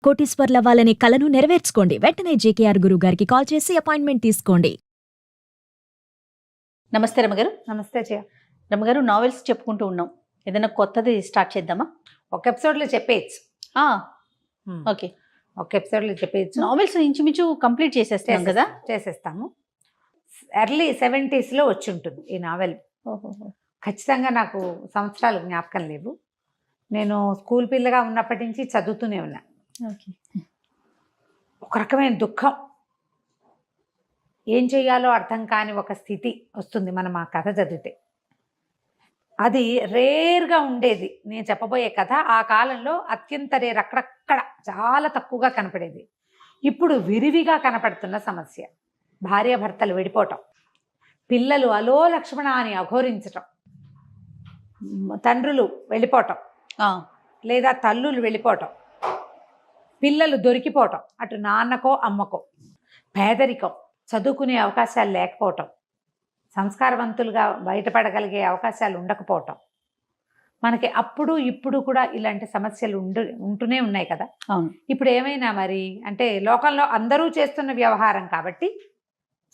కోటీశ్వర్లవ్వాలనే కలను నెరవేర్చుకోండి. వెంటనే జేకేఆర్ గురువు గారికి కాల్ చేసి అపాయింట్మెంట్ తీసుకోండి. నమస్తే రమగారు. నమస్తే జయ. రమగారు, నావెల్స్ చెప్పుకుంటూ ఉన్నాం, ఏదైనా కొత్తది స్టార్ట్ చేద్దామా? ఒక ఎపిసోడ్లో చెప్పేయచ్చు. ఓకే, ఒక ఎపిసోడ్లో చెప్పేయచ్చు. నావెల్స్ ఇంచుమించు కంప్లీట్ చేసేస్తాం కదా. చేసేస్తాము. ఎర్లీ 70s వచ్చి ఉంటుంది ఈ నావెల్. ఖచ్చితంగా నాకు సంవత్సరాలు జ్ఞాపకం లేవు. నేను స్కూల్ పిల్లగా ఉన్నప్పటి నుంచి చదువుతూనే ఉన్నా. ఒక రకమైన దుఃఖం, ఏం చెయ్యాలో అర్థం కాని ఒక స్థితి వస్తుంది మనం ఆ కథ చదివితే. అది రేర్గా ఉండేది. నేను చెప్పబోయే కథ ఆ కాలంలో అత్యంత రేర్, అక్కడక్కడ చాలా తక్కువగా కనపడేది. ఇప్పుడు విరివిగా కనపడుతున్న సమస్య. భార్యాభర్తలు విడిపోవటం, పిల్లలు అలో లక్ష్మణ అని అఘోరించటం, తండ్రులు వెళ్ళిపోవటం లేదా తల్లులు వెళ్ళిపోవటం, పిల్లలు దొరికిపోవటం, అటు నాన్నకో అమ్మకో, పేదరికం, చదువుకునే అవకాశాలు లేకపోవటం, సంస్కారవంతులుగా బయటపడగలిగే అవకాశాలు ఉండకపోవటం. మనకి అప్పుడు ఇప్పుడు కూడా ఇలాంటి సమస్యలు ఉంటూనే ఉన్నాయి కదా. ఇప్పుడు ఏమైనా మరి అంటే లోకంలో అందరూ చేస్తున్న వ్యవహారం కాబట్టి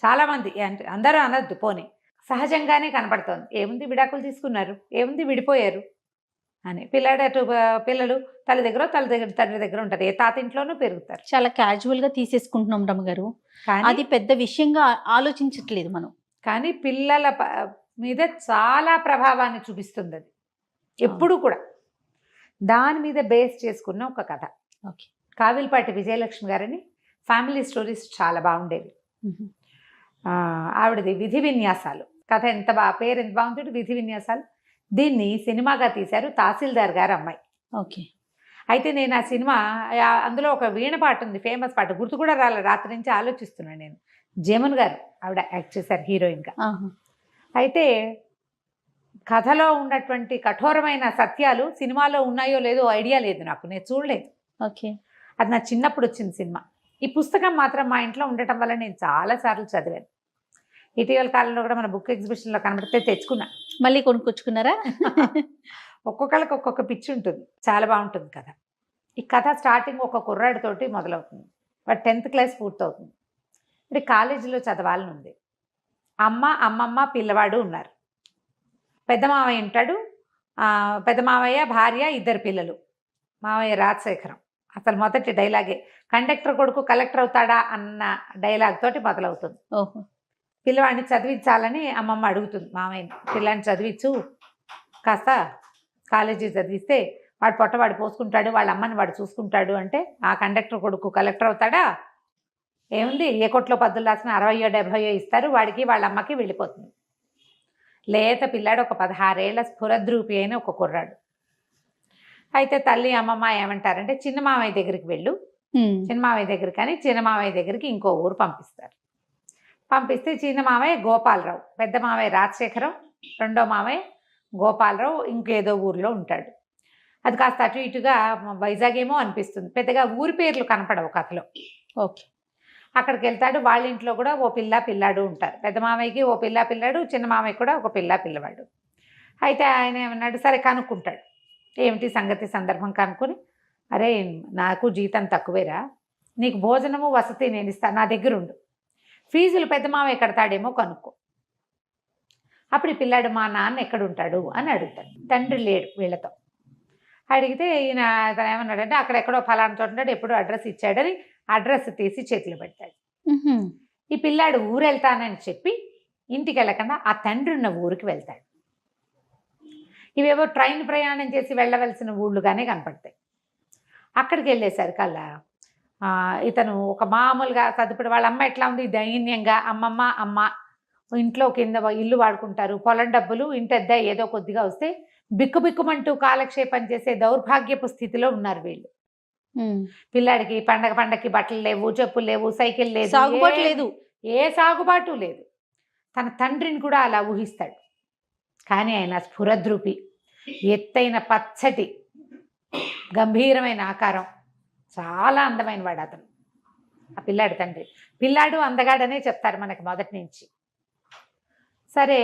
చాలామంది, అంటే అందరూ అనద్దు పోనీ, సహజంగానే కనపడుతోంది. ఏముంది, విడాకులు తీసుకున్నారు, ఏముంది విడిపోయారు అని. పిల్లలు తల్లి దగ్గర తండ్రి దగ్గర ఉంటారు, ఏ తాతింట్లోనూ పెరుగుతారు. చాలా క్యాజువల్ గా తీసేసుకుంటున్నాం రమగారు. అది పెద్ద విషయంగా ఆలోచించట్లేదు మనం. కానీ పిల్లల మీద చాలా ప్రభావాన్ని చూపిస్తుంది అది ఎప్పుడు కూడా. దాని మీద బేస్ చేసుకున్న ఒక కథ. ఓకే, కావిల్పాటి విజయలక్ష్మి గారని ఫ్యామిలీ స్టోరీస్ చాలా బాగుండేవి. ఆవిడది విధి విన్యాసాలు కథ. పేరు ఎంత బాగుంటుంది, విధి విన్యాసాలు. దీన్ని సినిమాగా తీశారు తహసీల్దార్ గారు అమ్మాయి. ఓకే. అయితే నేను ఆ సినిమా, అందులో ఒక వీణ పాట ఉంది, ఫేమస్ పాట, గుర్తు కూడా రాలే, రాత్రి నుంచి ఆలోచిస్తున్నాను నేను. జమున్ గారు ఆవిడ యాక్ట్ చేశారు హీరోయిన్గా. అయితే కథలో ఉన్నటువంటి కఠోరమైన సత్యాలు సినిమాలో ఉన్నాయో లేదో ఐడియా లేదు నాకు, నేను చూడలేదు. ఓకే. అది నా చిన్నప్పుడు వచ్చిన సినిమా. ఈ పుస్తకం మాత్రం మా ఇంట్లో ఉండటం వల్ల నేను చాలాసార్లు చదివాను. ఇటీవల కాలంలో కూడా మన బుక్ ఎగ్జిబిషన్లో కనబడితే తెచ్చుకున్నా. మళ్ళీ కొనుక్కొచ్చుకున్నారా? ఒక్కొక్కళ్ళకి ఒక్కొక్క పిచ్చి ఉంటుంది. చాలా బాగుంటుంది కథ. ఈ కథ స్టార్టింగ్ ఒక కుర్రాడితోటి మొదలవుతుంది. వాడు 10th క్లాస్ పూర్తవుతుంది. అంటే కాలేజీలో చదవాలని ఉంది. అమ్మమ్మ పిల్లవాడు ఉన్నారు. పెద్ద మావయ్య ఉంటాడు. పెద్ద మావయ్య, భార్య, 2 పిల్లలు. మావయ్య రాజశేఖరం. అసలు మొదటి డైలాగే కండక్టర్ కొడుకు కలెక్టర్ అవుతాడా అన్న డైలాగ్ తోటి మొదలవుతుంది. ఓహో. పిల్లవాడిని చదివించాలని అమ్మమ్మ అడుగుతుంది మామయ్యని. పిల్లాన్ని చదివించు, కాస్త కాలేజీ చదివిస్తే వాడు పొట్టవాడు పోసుకుంటాడు, వాళ్ళ అమ్మని వాడు చూసుకుంటాడు. అంటే ఆ కండక్టర్ కొడుకు కలెక్టర్ అవుతాడా, ఏముంది, ఏ కొట్లో పద్దులు రాసిన 60 70 ఇస్తారు, వాడికి వాళ్ళ అమ్మకి వెళ్ళిపోతుంది. లేత పిల్లాడు, ఒక 16 ఏళ్ల స్ఫురద్రూపి అయిన ఒక కుర్రాడు. అయితే తల్లి అమ్మమ్మ ఏమంటారంటే, చిన్న మామయ్య దగ్గరికి వెళ్ళు, చిన్న మామయ్య దగ్గరికి అని చిన్న మామయ్య దగ్గరికి ఇంకో ఊరు పంపిస్తారు. పంపిస్తే చిన్న మామయ్య గోపాలరావు, పెద్ద మామయ్య రాజశేఖరం, రెండో మామయ్య గోపాలరావు ఇంకేదో ఊరిలో ఉంటాడు. అది కాస్త అటు ఇటుగా వైజాగ్ ఏమో అనిపిస్తుంది, పెద్దగా ఊరి పేర్లు కనపడవు కథలో. ఓకే. అక్కడికి వెళ్తాడు. వాళ్ళ ఇంట్లో కూడా ఓ పిల్లాడు ఉంటారు. పెద్ద మామయ్యకి ఓ పిల్లాడు, చిన్న మామయ్య కూడా ఒక పిల్లవాడు. అయితే ఆయన ఏమన్నాడు, సరే కనుక్కుంటాడు, ఏమిటి సంగతి సందర్భం కనుక్కొని, అరే నాకు జీతం తక్కువేరా, నీకు భోజనము వసతి నేను ఇస్తాను, నా దగ్గర ఉండు, ఫీజులు పెద్ద మామయ్య కడతాడేమో కనుక్కో. అప్పుడు ఈ పిల్లాడు, మా నాన్న ఎక్కడుంటాడు అని అడుగుతాడు. తండ్రి లేడు వీళ్ళతో. అడిగితే ఈయన తను ఏమన్నాడంటే, అక్కడెక్కడో ఫలానా చోట ఉంటాడు, ఎప్పుడో అడ్రస్ ఇచ్చాడని అడ్రస్ తీసి చేతిలో పెడతాడు. ఈ పిల్లాడు ఊరు వెళ్తానని చెప్పి ఇంటికి వెళ్ళకుండా ఆ తండ్రి ఉన్న ఊరికి వెళ్తాడు. ఇవేవో ట్రైన్ ప్రయాణం చేసి వెళ్ళవలసిన ఊళ్ళుగానే కనపడతాయి. అక్కడికి వెళ్ళేసరికల్లా ఇతను ఒక మామూలుగా తదుపరి వాళ్ళ అమ్మ ఎట్లా ఉంది, దైన్యంగా, అమ్మ ఇంట్లో కింద ఇల్లు వాడుకుంటారు, పొలం డబ్బులు ఇంటెద్ద ఏదో కొద్దిగా వస్తే బిక్కుబిక్కుమంటూ కాలక్షేపం చేసే దౌర్భాగ్యపు స్థితిలో ఉన్నారు వీళ్ళు. పిల్లాడికి పండగకి బట్టలు లేవు, చెప్పులు లేవు, సైకిల్ లేదు, సాగుబాటు లేదు, ఏ సాగుబాటు లేదు. తన తండ్రిని కూడా అలా ఊహిస్తాడు. కానీ ఆయన స్ఫురద్రూపి, ఎత్తైన పచ్చటి గంభీరమైన ఆకారం, చాలా అందమైన వాడు అతను, ఆ పిల్లాడి తండ్రి. పిల్లాడు అందగాడనే చెప్తారు మనకి మొదటి నుంచి. సరే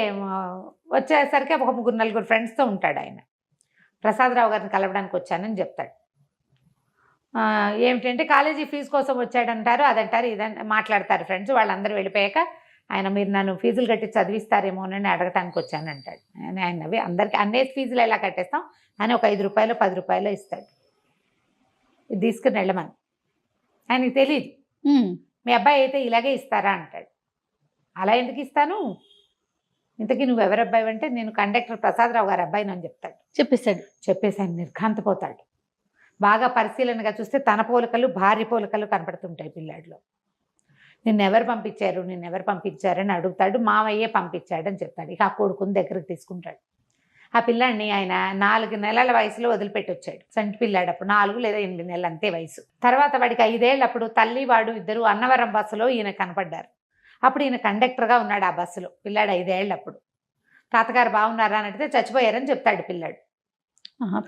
వచ్చేసరికి ఒక 3-4 ఫ్రెండ్స్తో ఉంటాడు ఆయన. ప్రసాదరావు గారిని కలవడానికి వచ్చానని చెప్తాడు. ఏమిటంటే కాలేజీ ఫీజు కోసం వచ్చాడంటారు, అదంటారు, ఇదంటారు, మాట్లాడతారు ఫ్రెండ్స్. వాళ్ళందరూ వెళ్ళిపోయాక ఆయన మీరు నన్ను ఫీజులు కట్టి చదివిస్తారేమోనని అడగటానికి వచ్చానంటాడు. ఆయన నవ్వి అందరికీ అన్నేసి ఫీజులు ఎలా కట్టేస్తాం అని ఒక 5 రూపాయలు 10 రూపాయలు ఇస్తాడు. ఇది తీసుకుని వెళ్ళమని. ఆయనకి తెలియదు. మీ అబ్బాయి అయితే ఇలాగే ఇస్తారా అంటాడు. అలా ఎందుకు ఇస్తాను, ఇంతకీ నువ్వు ఎవరి అబ్బాయి అంటే నేను కండక్టర్ ప్రసాదరావు గారి అబ్బాయిని అని చెప్తాడు. చెప్పేసి ఆయన నిర్ఘాంతపోతాడు. బాగా పరిశీలనగా చూస్తే తన పోలికలు భార్య పోలికలు కనపడుతుంటాయి పిల్లాడిలో. నిన్నెవరు పంపించారని అడుగుతాడు. మావయ్యే పంపించాడని చెప్తాడు. ఇక ఆ కొడుకుని దగ్గరికి తీసుకుంటాడు. ఆ పిల్లాడిని ఆయన 4 నెలల వయసులో వదిలిపెట్టి వచ్చాడు. సంటి పిల్లాడు అప్పుడు 4 లేదా 8 నెలలు అంతే వయసు. తర్వాత వాడికి 5 ఏళ్ళు అప్పుడు తల్లి వాడు ఇద్దరు అన్నవరం బస్సులో ఈయన కనపడ్డారు. అప్పుడు ఈయన కండక్టర్గా ఉన్నాడు ఆ బస్సులో. పిల్లాడు 5 ఏళ్ళు అప్పుడు. తాతగారు బాగున్నారా అని అడిగితే చచ్చిపోయారని చెప్తాడు పిల్లాడు.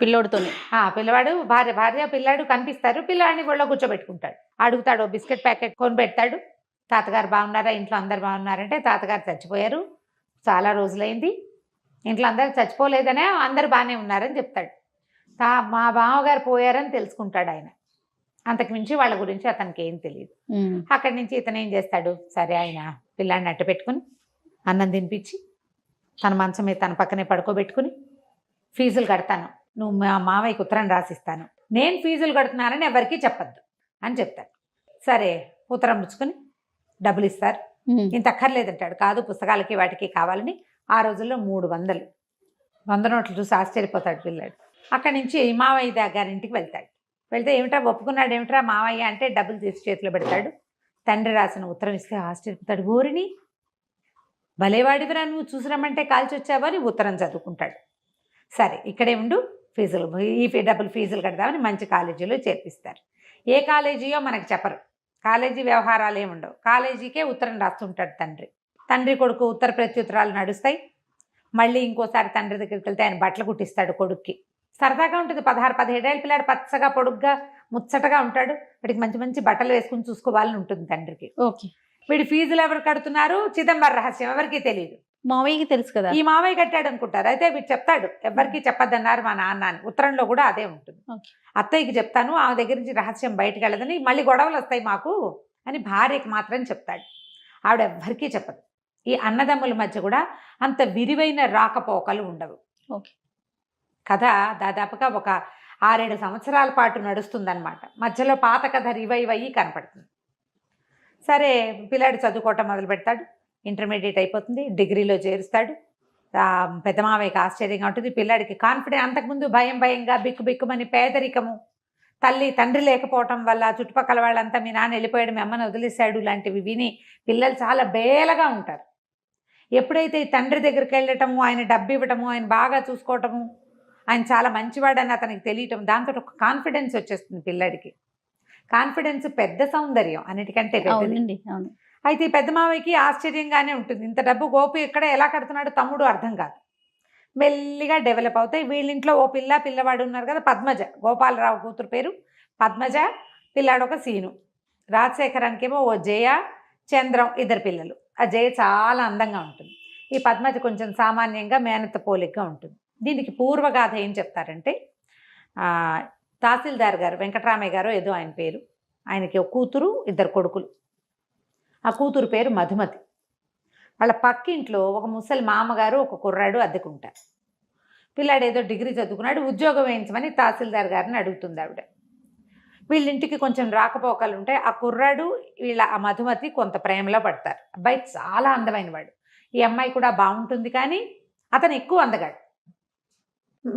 పిల్లోడితోనే పిల్లవాడు భార్య పిల్లాడు కనిపిస్తారు. పిల్లాడిని ఒళ్ళో కూర్చోబెట్టుకుంటాడు. అడుగుతాడు, ఓ బిస్కెట్ ప్యాకెట్ కొని పెడతాడు. తాతగారు బాగున్నారా, ఇంట్లో అందరు బాగున్నారంటే తాతగారు చచ్చిపోయారు, చాలా రోజులైంది, ఇంట్లో అందరు చచ్చిపోలేదనే అందరు బాగానే ఉన్నారని చెప్తాడు. మా బావగారు పోయారని తెలుసుకుంటాడు ఆయన. అంతకు మించి వాళ్ళ గురించి అతనికి ఏం తెలియదు. అక్కడి నుంచి ఇతను ఏం చేస్తాడు, సరే ఆయన పిల్లాడిని అట్ట పెట్టుకుని అన్నం తినిపించి తన మంచం మీద తన పక్కనే పడుకోబెట్టుకుని ఫీజులు కడతాను, నువ్వు మా మావయ్యకి ఉత్తరం రాసిస్తాను, నేను ఫీజులు కడుతున్నానని ఎవరికీ చెప్పద్దు అని చెప్తాడు. సరే ఉత్తరం పుచ్చుకొని డబ్బులు ఇస్తారు. ఇంత అక్కర్లేదంటాడు. కాదు పుస్తకాలకి వాటికి కావాలని ఆ రోజుల్లో 300 100 నోట్లు చూసి ఆశ్చర్యపోతాడు పిల్లాడు. అక్కడి నుంచి మావయ్య గారింటికి వెళ్తాడు. వెళ్తే ఏమిట్రా ఒప్పుకున్నాడు, ఏమిట్రా మావయ్య అంటే డబ్బులు తీసి చేతిలో పెడతాడు. తండ్రి రాసిన ఉత్తరం ఇస్తే ఆశ్చర్యపోతాడు. ఊరిని భలేవాడివిరా, నువ్వు చూసి రమ్మంటే కాల్చి వచ్చావా అని ఉత్తరం చదువుకుంటాడు. సరే ఇక్కడే ఉండు, ఫీజులు ఈ డబ్బులు ఫీజులు కడదామని మంచి కాలేజీలో చేర్పిస్తారు. ఏ కాలేజీయో మనకు చెప్పరు. కాలేజీ వ్యవహారాలు ఏముండవు. కాలేజీకే ఉత్తరం రాస్తుంటాడు తండ్రి కొడుకు ఉత్తర ప్రత్యుత్తరాలు నడుస్తాయి. మళ్ళీ ఇంకోసారి తండ్రి దగ్గరికి వెళ్తే ఆయన బట్టలు కుట్టిస్తాడు కొడుక్కి. సరదాగా ఉంటుంది. 16-17 ఏళ్ళ పిల్లాడు పచ్చగా పొడుగ్గా ముచ్చటగా ఉంటాడు. వీడికి మంచి మంచి బట్టలు వేసుకుని చూసుకోవాలని ఉంటుంది తండ్రికి. ఓకే. వీడి ఫీజులు ఎవరు కడుతున్నారు, చిదంబర రహస్యం, ఎవరికి తెలియదు. మావయ్యకి తెలుసు కదా, ఈ మావయ్య కట్టాడు అనుకుంటారు. అయితే వీడు చెప్తాడు, ఎవరికి చెప్పద్దన్నారు మా నాన్న అని. ఉత్తరంలో కూడా అదే ఉంటుంది. అత్తయ్యకి చెప్తాను, ఆమె దగ్గర నుంచి రహస్యం బయటకు వెళ్ళదని, మళ్ళీ గొడవలు వస్తాయి మాకు అని భార్యకి మాత్రం చెప్తాడు. ఆవిడ ఎవ్వరికీ చెప్పదు. ఈ అన్నదమ్ముల మధ్య కూడా అంత విరివైన రాకపోకలు ఉండవు. ఓకే. కథ దాదాపుగా ఒక 6-7 సంవత్సరాల పాటు నడుస్తుందన్నమాట. మధ్యలో పాత కథ రివైవ్ అయ్యి కనపడుతుంది. సరే పిల్లాడు చదువుకోవటం మొదలు పెడతాడు. ఇంటర్మీడియట్ అయిపోతుంది, డిగ్రీలో చేరుస్తాడు. పెద్ద మావయ్యకి ఆశ్చర్యంగా ఉంటుంది. పిల్లాడికి కాన్ఫిడెన్స్, అంతకుముందు భయంగా బిక్కుమని పేదరికము, తండ్రి లేకపోవటం వల్ల చుట్టుపక్కల వాళ్ళంతా మీ నాన్న వెళ్ళిపోయాడు, మీ అమ్మని వదిలేశాడు లాంటివి విని పిల్లలు చాలా బేలగా ఉంటారు. ఎప్పుడైతే ఈ తండ్రి దగ్గరికి వెళ్ళటము, ఆయన డబ్బు ఇవ్వటము, ఆయన బాగా చూసుకోవటము, ఆయన చాలా మంచివాడని అతనికి తెలియటం, దాంతో ఒక కాన్ఫిడెన్స్ వచ్చేస్తుంది పిల్లాడికి. కాన్ఫిడెన్స్ పెద్ద సౌందర్యం అన్నిటికంటే పెద్దది. అయితే ఈ పెద్ద మావయ్యకి ఆశ్చర్యంగానే ఉంటుంది. ఇంత డబ్బు గోపి ఎక్కడ ఎలా కడుతున్నాడు తమ్ముడు అర్థం కాదు. మెల్లిగా డెవలప్ అవుతాయి. వీళ్ళింట్లో ఓ పిల్లవాడు ఉన్నారు కదా, పద్మజ, గోపాలరావు కూతురు పేరు పద్మజ, పిల్లాడు ఒక సీను. రాజశేఖరానికేమో ఓ జయ, చంద్రం, 2 పిల్లలు. ఆ జయ చాలా అందంగా ఉంటుంది. ఈ పద్మజ కొంచెం సామాన్యంగా మేనత్త పోలికగా ఉంటుంది. దీనికి పూర్వగాథ ఏం చెప్తారంటే, తహసీల్దార్ గారు వెంకటరామయ్య గారు ఏదో ఆయన పేరు, ఆయనకి ఒక కూతురు 2 కొడుకులు. ఆ కూతురు పేరు మధుమతి. వాళ్ళ పక్కింట్లో ఒక ముసలి మామగారు ఒక కుర్రాడు అద్దెకుంటారు. పిల్లాడు ఏదో డిగ్రీ చదువుకున్నాడు, ఉద్యోగం వేయించమని తహసీల్దార్ గారిని అడుగుతుంది ఆవిడ. వీళ్ళింటికి కొంచెం రాకపోకలు ఉంటాయి. ఆ కుర్రాడు ఆ మధుమతి కొంత ప్రేమలో పడతారు. అబ్బాయి చాలా అందమైన వాడు. ఈ అమ్మాయి కూడా బాగుంటుంది, కానీ అతను ఎక్కువ అందగాడు.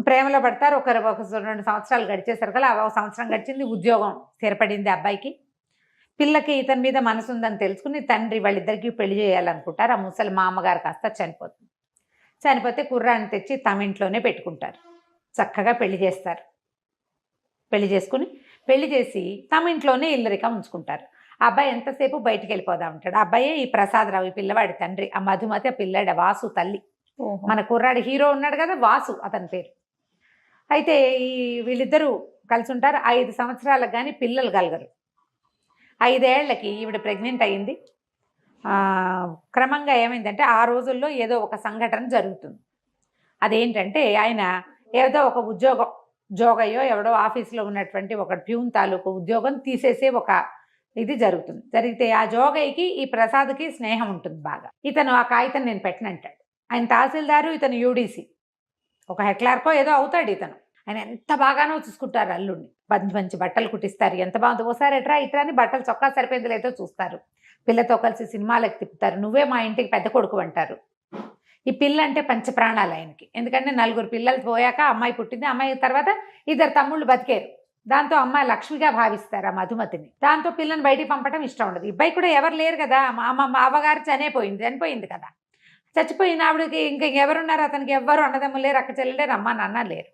ప్రేమలో పడతారు. ఒక 2 సంవత్సరాలు గడిచేసరికల్లా 1 సంవత్సరం గడిచింది, ఉద్యోగం స్థిరపడింది అబ్బాయికి. పిల్లకి ఇతని మీద మనసు ఉందని తెలుసుకుని తండ్రి వాళ్ళిద్దరికీ పెళ్లి చేయాలనుకుంటారు. ఆ ముసలి మామగారు కాస్త చనిపోతుంది. చనిపోతే కుర్రాన్ని తెచ్చి తమ ఇంట్లోనే పెట్టుకుంటారు. చక్కగా పెళ్లి చేస్తారు. పెళ్లి చేసి తమ ఇంట్లోనే ఇల్లరికం ఉంచుకుంటారు. ఆ అబ్బాయి ఎంతసేపు బయటికి వెళ్ళిపోదా ఉంటాడు. ఆ అబ్బాయే ఈ ప్రసాదరావు, ఈ పిల్లవాడి తండ్రి. ఆ మధుమతి ఆ పిల్లాడి వాసు తల్లి. మన కుర్రాడి హీరో ఉన్నాడు కదా, వాసు అతని పేరు. అయితే వీళ్ళిద్దరూ కలిసి ఉంటారు. 5 సంవత్సరాలకు కానీ పిల్లలు కలగరు. 5 ఏళ్లకి ఈవిడ ప్రెగ్నెంట్ అయ్యింది. క్రమంగా ఏమైందంటే, ఆ రోజుల్లో ఏదో ఒక సంఘటన జరుగుతుంది. అదేంటంటే, ఆయన ఏదో ఒక ఉద్యోగం జోగయ్యో ఎవడో ఆఫీస్లో ఉన్నటువంటి ఒక ప్యూన్ తాలూకు ఉద్యోగం తీసేసే ఒక ఇది జరుగుతుంది. జరిగితే ఆ జోగయ్యకి ఈ ప్రసాద్కి స్నేహం ఉంటుంది బాగా. ఇతను ఆ కాగితం నేను పెట్టనంటాడు. ఆయన తహసీల్దారు, ఇతను యూడీసీ, ఒక హెడ్ క్లార్కో ఏదో అవుతాడు ఇతను. ఆయన ఎంత బాగానో చూసుకుంటారు అల్లుడిని, మంచి మంచి బట్టలు కుట్టిస్తారు, ఎంత బాగుంది, ఓసారి ఎట్రా ఇట్రా అని బట్టలు చొక్కా సరిపోయింది లేదో చూస్తారు, పిల్లతో కలిసి సినిమాలకు తిప్పుతారు, నువ్వే మా ఇంటికి పెద్ద కొడుకు అంటారు. ఈ పిల్ల అంటే పంచప్రాణాలు ఆయనకి. ఎందుకంటే 4 పిల్లలు పోయాక అమ్మాయి పుట్టింది, అమ్మాయి తర్వాత 2 తమ్ముళ్ళు బతికారు. దాంతో అమ్మాయి లక్ష్మిగా భావిస్తారు ఆ మధుమతిని. దాంతో పిల్లని బయటికి పంపడం ఇష్టం ఉండదు. ఇబ్బాయి కూడా ఎవరు లేరు కదా, మా అవ్వగారు చనిపోయింది కదా, చచ్చిపోయిన ఆవిడకి ఇంకా ఎవరున్నారు, అతనికి ఎవ్వరు అన్నదమ్ములు లేరు, అక్క చెల్లెలు లేరు, అమ్మ నాన్న లేరు.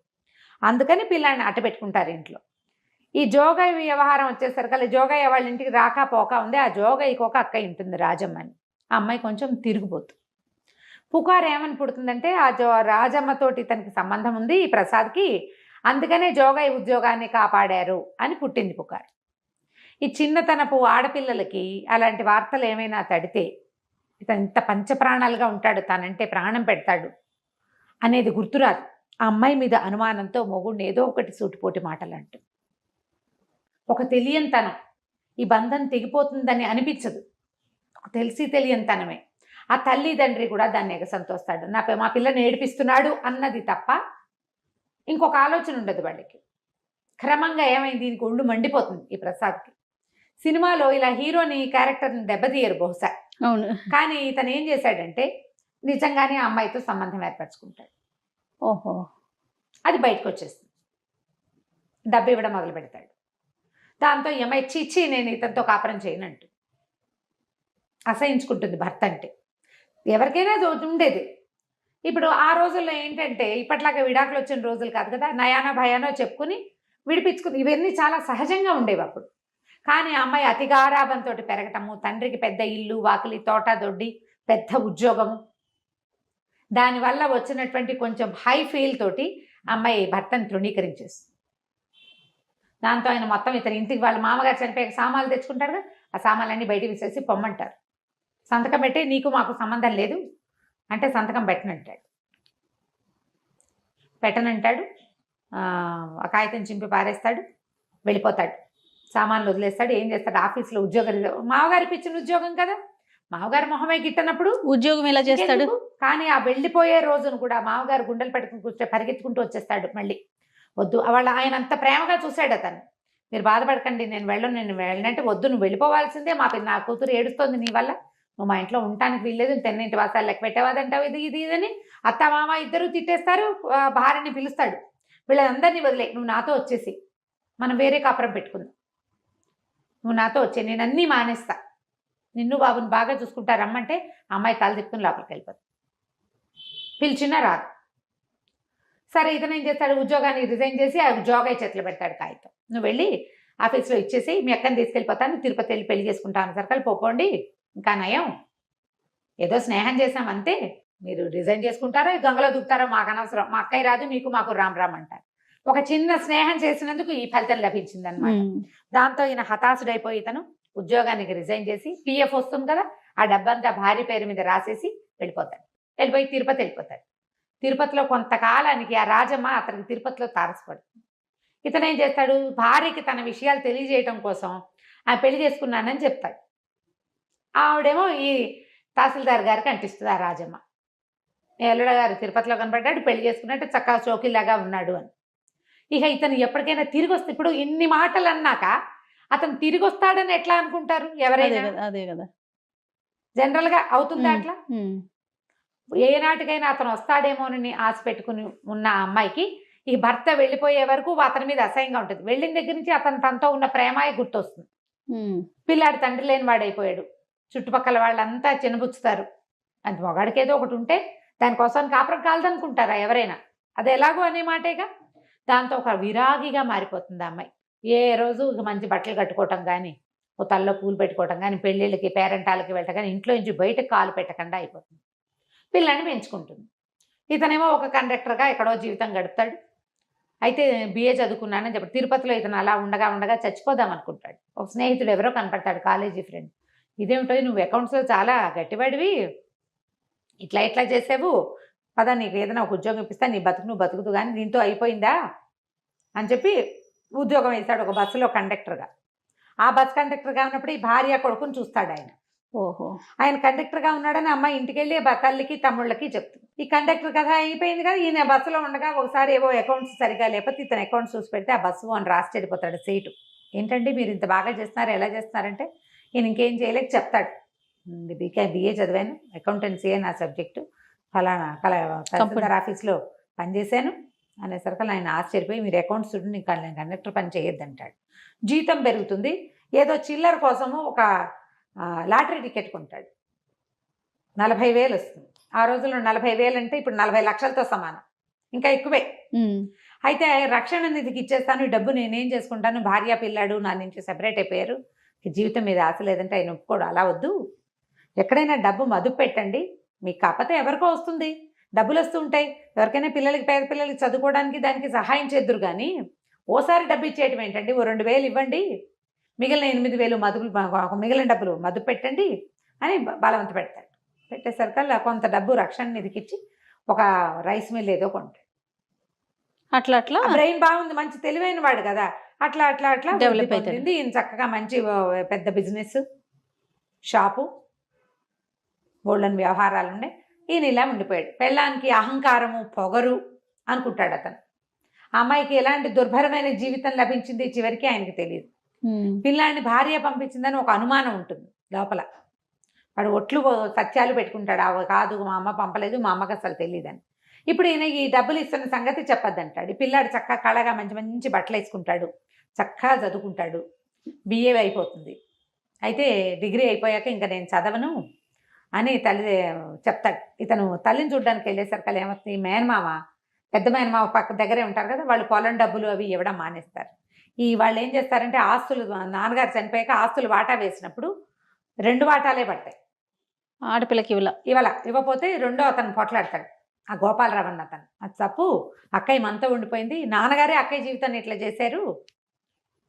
అందుకని పిల్లాన్ని అట్ట పెట్టుకుంటారు ఇంట్లో. ఈ జోగయ్య వ్యవహారం వచ్చేసరికి జోగయ్య వాళ్ళ ఇంటికి రాక పోక ఉంది. ఆ జోగయ్యకి ఒక అక్క ఉంటుంది రాజమ్మ అని. ఆ అమ్మాయి కొంచెం తిరిగిపోతుంది. పుకారు ఏమని పుడుతుందంటే ఆ రాజమ్మతోటి తనకి సంబంధం ఉంది ఈ ప్రసాద్కి, అందుకనే జోగయ్య ఉద్యోగాన్ని కాపాడారు అని పుట్టింది పుకారు. ఈ చిన్నతనపు ఆడపిల్లలకి అలాంటి వార్తలు ఏమైనా తడితే ఇతను ఇంత పంచప్రాణాలుగా ఉంటాడు, తనంటే ప్రాణం పెడతాడు అనేది గుర్తురాదు. ఆ అమ్మాయి మీద అనుమానంతో మొగుడిని ఏదో ఒకటి సూటిపోటి మాటలు అంటూ, ఒక తెలియనితనం, ఈ బంధం తెగిపోతుందని అనిపించదు, ఒక తెలిసి తెలియనితనమే. ఆ తల్లిదండ్రి కూడా దాన్ని ఎగసంతోస్తాడు, మా పిల్లని ఏడిపిస్తున్నాడు అన్నది తప్ప ఇంకొక ఆలోచన ఉండదు వాళ్ళకి. క్రమంగా ఏమైంది, దీనికి ఒళ్ళు మండిపోతుంది ఈ ప్రసాద్కి. సినిమాలో ఇలా హీరోని క్యారెక్టర్ని దెబ్బతీయరు బహుశా, అవును, కానీ ఇతను ఏం చేశాడంటే నిజంగానే ఆ అమ్మాయితో సంబంధం ఏర్పరచుకుంటాడు. ఓహో, అది బయటకు వచ్చేస్తుంది. డబ్బు ఇవ్వడం మొదలు పెడతాడు. దాంతో ఈ అమ్మాయి చిచ్చి నేను ఇతనితో కాపురం చేయనంటూ అసహించుకుంటుంది భర్త అంటే. ఎవరికైనా ఉండేది. ఇప్పుడు ఆ రోజుల్లో ఏంటంటే ఇప్పట్లాగా విడాకులు వచ్చిన రోజులు కాదు కదా, నయానో భయానో చెప్పుకుని విడిపించుకుని ఇవన్నీ చాలా సహజంగా ఉండేవి అప్పుడు. కానీ ఆ అమ్మాయి అతిగారాభంతో పెరగటము, తండ్రికి పెద్ద ఇల్లు వాకిలి తోట దొడ్డి పెద్ద ఉద్యోగము, దానివల్ల వచ్చినటువంటి కొంచెం హై ఫీల్ తోటి అమ్మాయి భర్తను తృణీకరించేస్తుంది. దాంతో ఆయన మొత్తం ఇతని ఇంటికి వాళ్ళ మామగారు చనిపోయాక సామాన్లు తెచ్చుకుంటాడు కదా, ఆ సామాన్లన్నీ బయట విసేసి పొమ్మంటారు. సంతకం పెట్టి నీకు మాకు సంబంధం లేదు అంటే సంతకం పెట్టనంటాడు. ఆ కాగితం చింపి పారేస్తాడు, వెళ్ళిపోతాడు, సామాన్లు వదిలేస్తాడు. ఏం చేస్తాడు, ఆఫీస్లో ఉద్యోగం, మామగారికి ఇచ్చిన ఉద్యోగం కదా, మామగారు మొహమే గిట్టనప్పుడు ఉద్యోగం ఎలా చేస్తాడు. కానీ ఆ వెళ్ళిపోయే రోజును కూడా మామగారు గుండెలు పెట్టుకుని కూర్చో పరిగెత్తుకుంటూ వచ్చేస్తాడు. మళ్ళీ వద్దు, ఆయన అంత ప్రేమగా చూశాడు అతను. మీరు బాధపడకండి, నేను వెళ్ళనంటే వద్దు, నువ్వు వెళ్ళిపోవాల్సిందే, నా కూతురు ఏడుస్తోంది నీ వల్ల, నువ్వు మా ఇంట్లో ఉండటానికి వీల్లేదు, తెన్నింటి వాసాలు లెక్క పెట్టేవాదంటావు, ఇది ఇదని అత్త మామ ఇద్దరు తిట్టేస్తారు. భార్యని పిలుస్తాడు, వీళ్ళందరినీ వదిలే, నువ్వు నాతో వచ్చేసి మనం వేరే కాపురం పెట్టుకుందాం, నువ్వు నాతో వచ్చే, నేను అన్నీ మానేస్తా, నిన్ను బాబుని బాగా చూసుకుంటా రమ్మంటే అమ్మాయి తల తిప్పుకుని లోపలికి వెళ్ళిపోతుంది. పిలిచినా రాదు. సరే ఇతను ఏం చేస్తాడు, ఉద్యోగాన్ని రిజైన్ చేసి ఆ జోగయ్య చేతిలో పెడతాడు కాగితం, నువ్వు వెళ్ళి ఆఫీస్లో ఇచ్చేసి మీ అక్కని తీసుకెళ్ళిపోతాను, తిరుపతి వెళ్ళి పెళ్లి చేసుకుంటాను సర్కల్ పోకోండి, ఇంకా నయం, ఏదో స్నేహం చేసాం అంతే, మీరు రిజైన్ చేసుకుంటారో గంగలో దూకుతారో మాకు అనవసరం, మా అక్కయ్య రాదు మీకు మాకు రామ్ రామ్ అంటారు. ఒక చిన్న స్నేహం చేసినందుకు ఈ ఫలితం లభించింది అనమాట. దాంతో ఈయన హతాశుడైపోయి ఇతను ఉద్యోగానికి రిజైన్ చేసి పిఎఫ్ వస్తుంది కదా, ఆ డబ్బంతా భార్య పేరు మీద రాసేసి వెళ్ళిపోయి తిరుపతి వెళ్ళిపోతాడు. తిరుపతిలో కొంతకాలానికి ఆ రాజమ్మ అతనికి తిరుపతిలో తారసపడుతుంది. ఇతను ఏం చేస్తాడు, భార్యకి తన విషయాలు తెలియజేయటం కోసం ఆ పెళ్లి చేసుకున్నానని చెప్తాడు. ఆవిడేమో ఈ తహసీల్దార్ గారికి అంటిస్తుంది ఆ రాజమ్మ, ఎల్లుడ గారు తిరుపతిలో కనపడ్డాడు, పెళ్లి చేసుకున్నట్టు చక్కగా చోకిలాగా ఉన్నాడు అని. ఇక ఇతను ఎప్పటికైనా తిరిగి వస్తే, ఇప్పుడు ఇన్ని మాటలు అన్నాక అతను తిరిగి వస్తాడని ఎట్లా అనుకుంటారు ఎవరైనా, అదే కదా జనరల్గా అవుతుందా అట్లా? ఏనాటికైనా అతను వస్తాడేమోనని ఆశ పెట్టుకుని ఉన్న ఆ అమ్మాయికి ఈ భర్త వెళ్ళిపోయే వరకు అతని మీద అసహ్యంగా ఉంటుంది. వెళ్ళిన దగ్గర నుంచి అతను తనతో ఉన్న ప్రేమాయ గుర్తొస్తుంది. పిల్లాడు తండ్రి లేని వాడైపోయాడు, చుట్టుపక్కల వాళ్ళంతా చిన్నబుచ్చుతారు, అంత మొగాడికి ఏదో ఒకటి ఉంటే దానికోసం కాపురం కాలదనుకుంటారా ఎవరైనా, అది ఎలాగో అనే మాటేగా. దాంతో ఒక విరాగిగా మారిపోతుంది ఆ అమ్మాయి. ఏ రోజు మంచి బట్టలు కట్టుకోవటం కానీ, ఓ తల్లో పూలు పెట్టుకోవటం కానీ, పెళ్ళిళ్ళకి పేరెంటాలకి వెళ్ళటం కానీ, ఇంట్లో నుంచి బయటకు కాలు పెట్టకుండా అయిపోతుంది. పిల్లని పెంచుకుంటుంది. ఇతనేమో ఒక కండక్టర్గా ఎక్కడో జీవితం గడుపుతాడు. అయితే బిఏ చదువుకున్నానని చెప్పి తిరుపతిలో ఇతను అలా ఉండగా చచ్చిపోదాం అనుకుంటాడు. ఒక స్నేహితుడు ఎవరో కనపడతాడు, కాలేజీ ఫ్రెండ్. ఇదేమిటో నువ్వు అకౌంట్స్లో చాలా గట్టివాడివి, ఇట్లా చేసావు పదా, నీకు ఏదైనా ఒక ఉద్యోగం ఇప్పిస్తా, నీ బతుకు నువ్వు బతుకుతూ కానీ దీంతో అయిపోయిందా, అని చెప్పి ఉద్యోగం వేశాడు ఒక బస్సులో కండక్టర్గా. ఆ బస్ కండక్టర్గా ఉన్నప్పుడు ఈ భార్య కొడుకుని చూస్తాడు ఆయన. ఓహో. ఆయన కండక్టర్గా ఉన్నాడని అమ్మాయి ఇంటికి వెళ్ళి తల్లికి తమ్ముళ్ళకి చెప్తుంది. ఈ కండక్టర్ కథ అయిపోయింది కదా. ఈయన బస్సులో ఉండగా ఒకసారి ఏవో అకౌంట్స్ సరిగా లేకపోతే ఇతను అకౌంట్స్ చూసి పెడితే ఆ బస్సు అని రాసి చెడిపోతాడు సీటు. ఏంటండి మీరు ఇంత బాగా చేస్తున్నారు, ఎలా చేస్తున్నారంటే ఈయన ఇంకేం చేయలేక చెప్తాడు, బిఏ చదివాను, అకౌంటెన్సీయే నా సబ్జెక్టు, ఫలానా తహసీల్దార్ ఆఫీస్లో పనిచేశాను అనేసరికి ఆయన ఆశ్చర్యపోయి మీరు అకౌంట్స్ చూడండి, ఇంకా నేను కండక్టర్ పని చేయొద్దంటాడు. జీతం పెరుగుతుంది, ఏదో చిల్లర కోసము ఒక లాటరీ టికెట్ కొంటాడు. 40,000 వస్తుంది. ఆ రోజుల్లో 40,000 అంటే ఇప్పుడు 40 లక్షలతో సమానం, ఇంకా ఎక్కువే. అయితే రక్షణ నిధికి ఇచ్చేస్తాను, ఈ డబ్బు నేనేం చేసుకుంటాను, భార్య పిల్లాడు నా నుంచి సెపరేట్ అయిపోయారు, జీవితం మీద ఆశ లేదంటే ఆయన ఒప్పుకోడు. అలా వద్దు, ఎక్కడైనా డబ్బు మదుపు పెట్టండి, మీకు కాకపోతే ఎవరికో వస్తుంది, డబ్బులు వస్తూ ఉంటాయి, ఎవరికైనా పిల్లలకి పేద పిల్లలకి చదువుకోవడానికి దానికి సహాయం చేద్దురు. కానీ ఓసారి డబ్బు ఇచ్చేయటం ఏంటండి, ఓ 2,000 ఇవ్వండి, మిగిలిన 8,000 మదుపు, మిగిలిన డబ్బులు మదుపు పెట్టండి అని బలవంత పెడతాడు. పెట్టేసరికల్లా కొంత డబ్బు రక్షణ నిధికి ఇచ్చి ఒక రైస్ మిల్ ఏదో కొంటాడు. అట్లా అట్లా బ్రెయిన్ బాగుంది, మంచి తెలివైన వాడు కదా, అట్లా అట్లా అట్లా డెవలప్ అవుతుంది. ఈయన చక్కగా మంచి పెద్ద బిజినెస్ షాపు, బోల్డన్ వ్యవహారాలు ఉండే. ఈయన ఇలా ఉండిపోయాడు. పెళ్ళానికి అహంకారము పొగరు అనుకుంటాడు అతను. ఆ అమ్మాయికి ఎలాంటి దుర్భరమైన జీవితం లభించింది చివరికి ఆయనకి తెలియదు. పిల్లాన్ని భార్య పంపించిందని ఒక అనుమానం ఉంటుంది లోపల. వాడు ఒట్లు సత్యాలు పెట్టుకుంటాడు, అవి కాదు మా అమ్మ పంపలేదు, మా అమ్మకి అసలు తెలియదని. ఇప్పుడు ఈయన ఈ డబ్బులు ఇస్తున్న సంగతి చెప్పొద్దంటాడు. ఈ పిల్లాడు చక్కగా కళగా మంచి మంచి బట్టలు వేసుకుంటాడు, చక్కగా చదువుకుంటాడు, బిఏ అయిపోతుంది. అయితే డిగ్రీ అయిపోయాక ఇంకా నేను చదవను అని తల్లి చెప్తాడు. ఇతను తల్లిని చూడడానికి వెళ్ళేసరికి ఏమవుతుంది, మేనమామ పెద్ద మేనమామ పక్క దగ్గరే ఉంటారు కదా, వాళ్ళు పొలం డబ్బులు అవి ఇవ్వడం మానేస్తారు. ఈ వాళ్ళు ఏం చేస్తారంటే ఆస్తులు, నాన్నగారు చనిపోయాక ఆస్తులు వాటా వేసినప్పుడు 2 వాటాలే పడతాయి. ఆడపిల్లకి ఇవ్వకపోతే రెండో అతను పొట్లాడతాడు, ఆ గోపాలరావు అన్న అతను. అది తప్పు, అక్కయ్య మనతో ఉండిపోయింది, నాన్నగారే అక్కయ్య జీవితాన్ని ఇట్లా చేశారు,